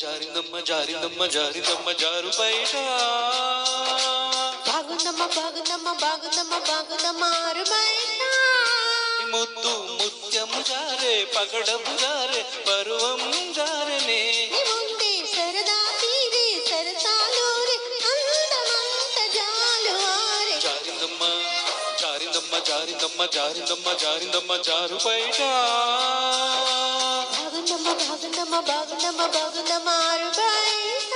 జారిందమ్మ జారిందమ్మ జారిందమ్మ జారు బయట బాగుందమ్మ బాగుందమ్మ బాగుందమ్మ బాగుందమ్మ ఆరు బయట ముద్దు ముత్యము జారే పగడము జారే పరువం జారనే ముందే సరదా తీరే సరసాలూరే అందమంత జాలువారే జారిందమ్మ జారిందమ్మ జారిందమ్మ జారిందమ్మ జారిందమ్మ జారు బయట బాగుందమ్మ బాగుందమ్మ బాగుందమ్మ బాగుందమ్మ ఆరు బయట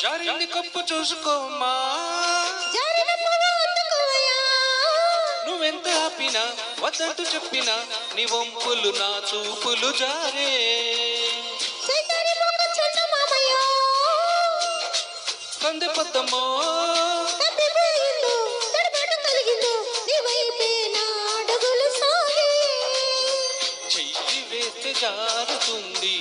జారింది కప్పు చూసుకోమ్మా నువ్వెంత ఆపినా వద్దంటూ చెప్పినా నీ వంపులు నా చూపులు జారే కందె పద్దమ్మో చెయ్యి వేస్తే జారుతుంది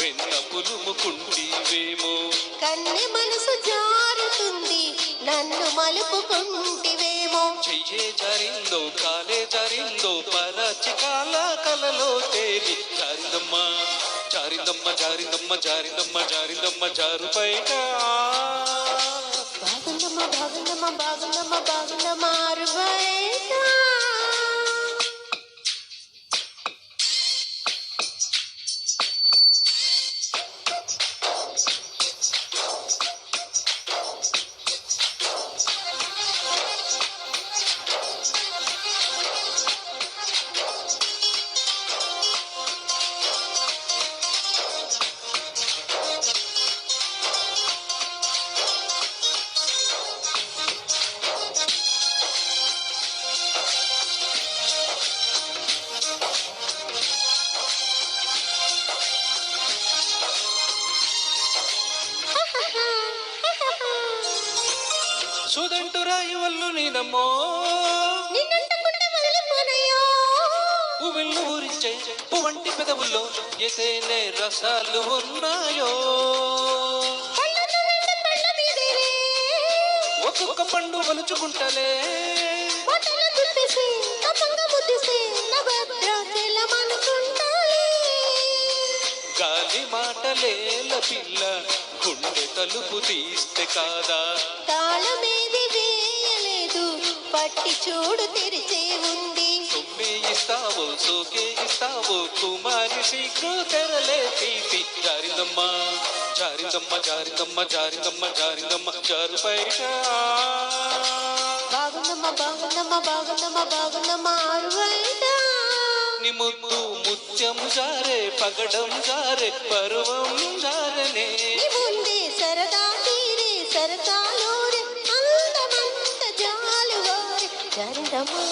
వెన్న పులుముకుంటివేమో కన్నె మనసు జారుతుంది నన్ను మలుపుకుంటివేమో చెయ్యే జారిందో కాలే జారిందో పరచి కాల కలలో తేలి జారిందమ్మ జారిందమ్మ జారిందమ్మ జారిందమ్మ జారిందమ్మ జారు బయట బాగుందమ్మ బాగుందమ్మ బాగుందమ్మ బాగుందమ్మ ఆరు బయట సుదంటు రాయి వల్లు నీదమ్మో పువ్వులు ఊరించే పువ్వంటి పెదవుల్లో ఎతేనే రసాలు ఉన్నాయో ఒక్కొక్క పండు వలుచుకుంటలే గాలి మాటలేల పిల్ల గుండె తలుపు తీస్తే కాదా తాళమేది వేయలేదు పట్టి చూడు తెరిచే ఉంది సొమ్మే ఇస్తావో సోకే ఇస్తావో కుమారి సిగ్గు తెరలే తీసి జారిందమ్మ జారిందమ్మ జారిందమ్మ జారిందమ్మ జారిందమ్మ జారు బయట బాగుందమ్మ బాగుందమ్మ బాగుందమ్మ బాగుందమ్మ ఆరు బయట నీ ముద్దు ముత్యము జారే పగడం జారే పరువం జారనే ముందే సరదా తీరే సరసాలూరే అందమంత జాలువారే జారిందమ్మా